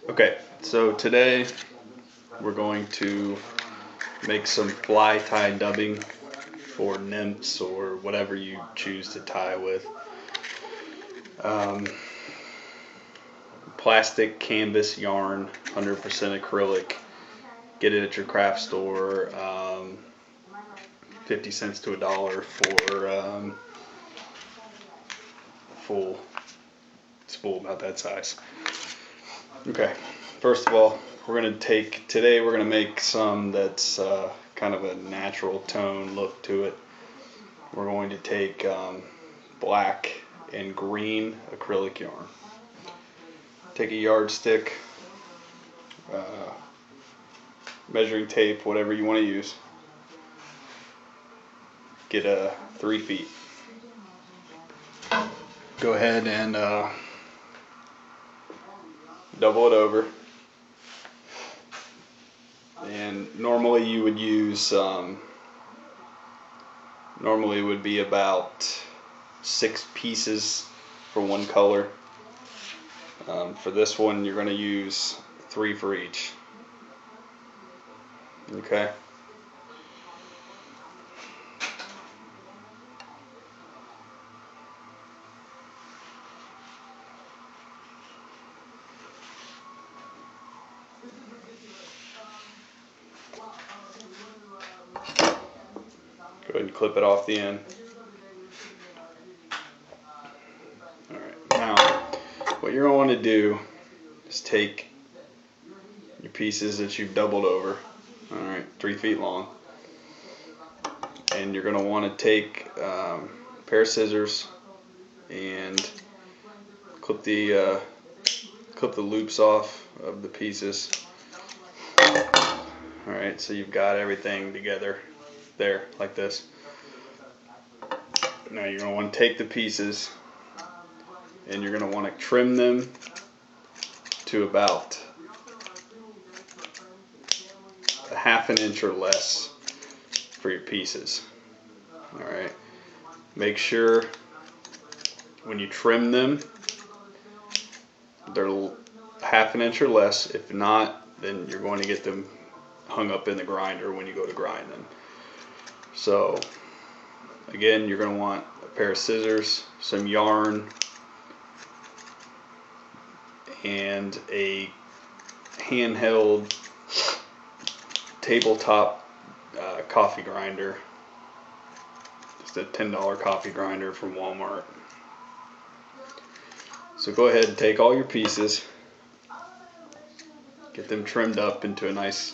Okay, so today we're going to make some fly tie dubbing for nymphs or whatever you choose to tie with. Um, Plastic canvas yarn, 100% acrylic. Get it at your craft store. 50 cents to $1 for full. It's full, about that size. Okay, first of all, today we're gonna make some that's kind of a natural tone look to it. We're going to take black and green acrylic yarn. Take a yardstick, measuring tape, whatever you want to use. Get a 3 feet. Go ahead and double it over. And normally you would use, normally it would be about 6 pieces for one color. For this one, you're going to use 3 for each. Okay. Go ahead and clip it off the end. Alright, now what you're going to want to do is take your pieces that you've doubled over, alright, 3 feet long, and you're going to want to take a pair of scissors and clip the loops off of the pieces. Alright, so you've got everything together there, like this. Now you're going to want to take the pieces and you're going to want to trim them to about a ½ an inch or less for your pieces. Alright, make sure when you trim them they're ½ an inch or less. If not, then you're going to get them hung up in the grinder when you go to grind them. So again, you're going to want a pair of scissors, some yarn, and a handheld tabletop coffee grinder. Just a $10 coffee grinder from Walmart. So go ahead and take all your pieces, get them trimmed up into a nice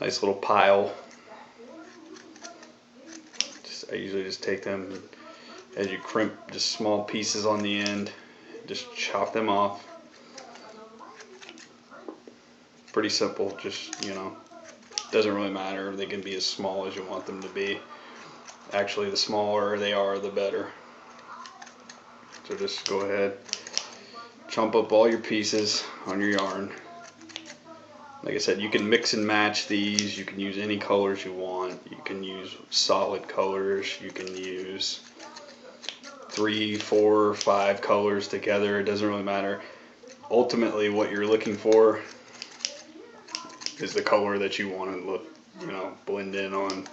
little pile. I usually just take them, as you crimp, just small pieces on the end, just chop them off. Pretty simple, just, doesn't really matter. They can be as small as you want them to be. Actually, the smaller they are, the better. So just go ahead, chomp up all your pieces on your yarn. Like I said, you can mix and match these. You can use any colors you want. You can use solid colors. You can use 3, 4, 5 colors together. It doesn't really matter. Ultimately, what you're looking for is the color that you want to look, blend in on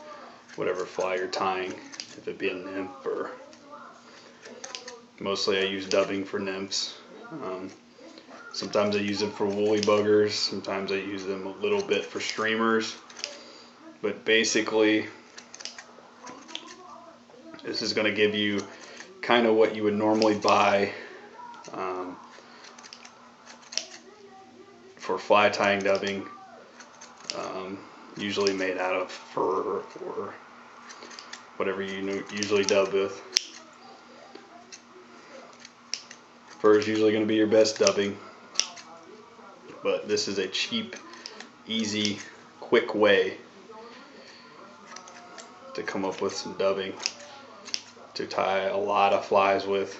whatever fly you're tying. If it be a nymph, or mostly I use dubbing for nymphs. Sometimes I use them for woolly buggers, sometimes I use them a little bit for streamers, but basically this is going to give you kind of what you would normally buy for fly tying dubbing, usually made out of fur or whatever you usually dub with. Fur is usually going to be your best dubbing. But this is a cheap, easy, quick way to come up with some dubbing to tie a lot of flies with.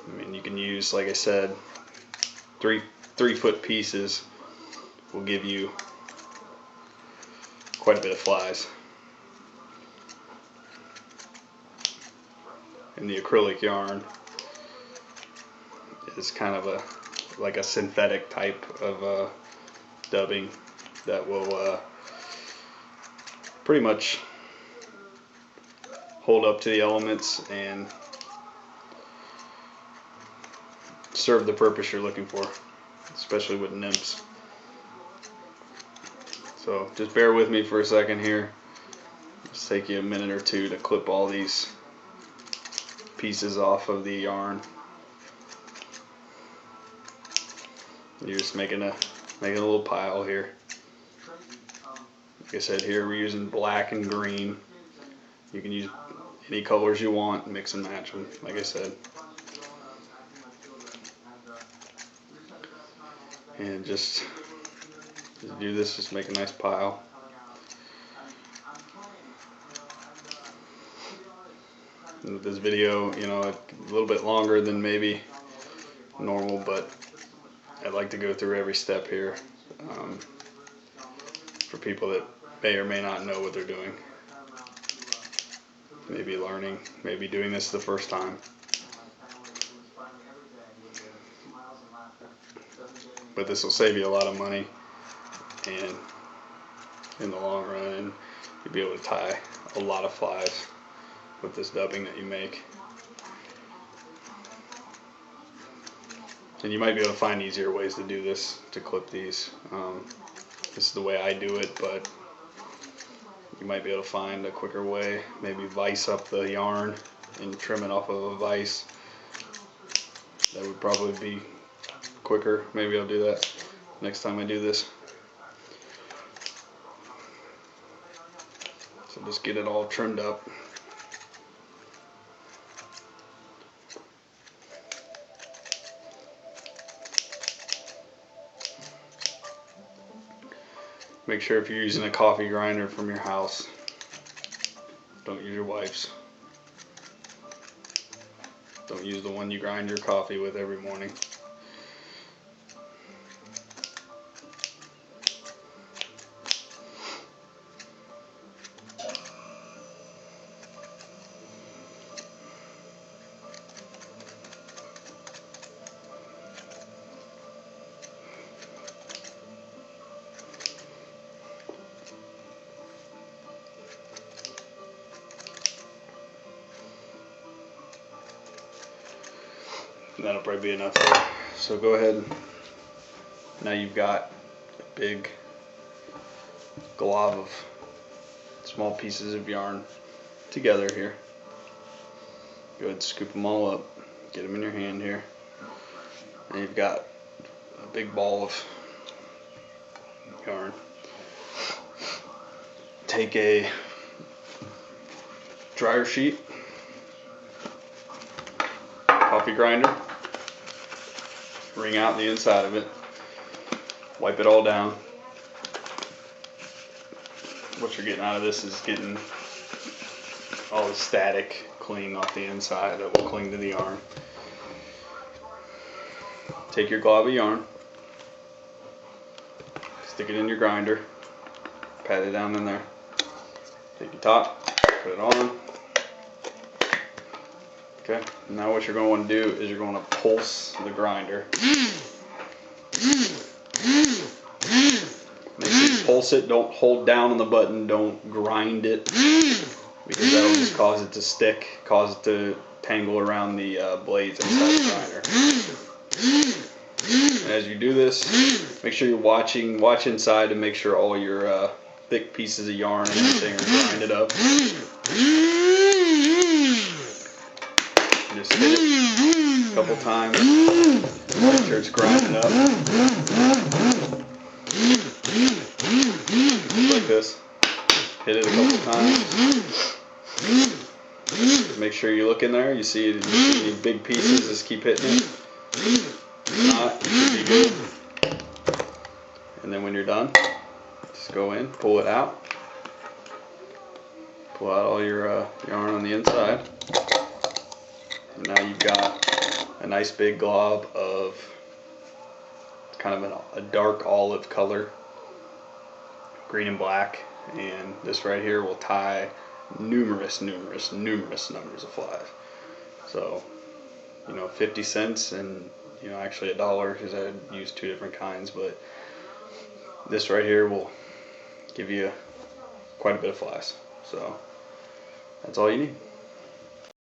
I mean, you can use, like I said, 3-foot pieces will give you quite a bit of flies. And the acrylic yarn is kind of like a synthetic type of dubbing that will pretty much hold up to the elements and serve the purpose you're looking for, especially with nymphs. So just bear with me for a second here. Just take you a minute or two to clip all these pieces off of the yarn. You're just making a little pile here. Like I said, here we're using black and green. You can use any colors you want, mix and match them, like I said. And just do this, just make a nice pile. And this video, you know, a little bit longer than maybe normal, but I'd like to go through every step here for people that may or may not know what they're doing. Maybe learning, maybe doing this the first time. But this will save you a lot of money, and in the long run, and you'll be able to tie a lot of flies with this dubbing that you make. And you might be able to find easier ways to do this, to clip these. This is the way I do it, but you might be able to find a quicker way. Maybe vise up the yarn and trim it off of a vise. That would probably be quicker. Maybe I'll do that next time I do this. So just get it all trimmed up. Make sure if you're using a coffee grinder from your house, don't use your wife's. Don't use the one you grind your coffee with every morning. That'll probably be enough there. So go ahead. Now you've got a big glob of small pieces of yarn together here. Go ahead and scoop them all up. Get them in your hand here. And you've got a big ball of yarn. Take a dryer sheet, coffee grinder, wring out the inside of it, wipe it all down. What you're getting out of this is getting all the static clean off the inside that will cling to the yarn. Take your glob of yarn, stick it in your grinder, pat it down in there. Take your top, put it on. Okay, now what you're going to want to do is you're going to pulse the grinder. Make sure you pulse it, don't hold down on the button, don't grind it, because that will just cause it to stick, cause it to tangle around the blades inside the grinder. And as you do this, make sure you're watch inside to make sure all your thick pieces of yarn and everything are grinded up. Just hit it a couple times, make sure it's grinded up. Like this. Hit it a couple times. Make sure you look in there, you see any big pieces, just keep hitting it. If not, it should be good. And then when you're done, just go in, pull it out. Pull out all your yarn on the inside. And now you've got a nice big glob of kind of a dark olive color, green and black, and this right here will tie numerous numbers of flies. So, 50 cents and you know, actually $1 because I used 2 different kinds, but this right here will give you quite a bit of flash. So that's all you need.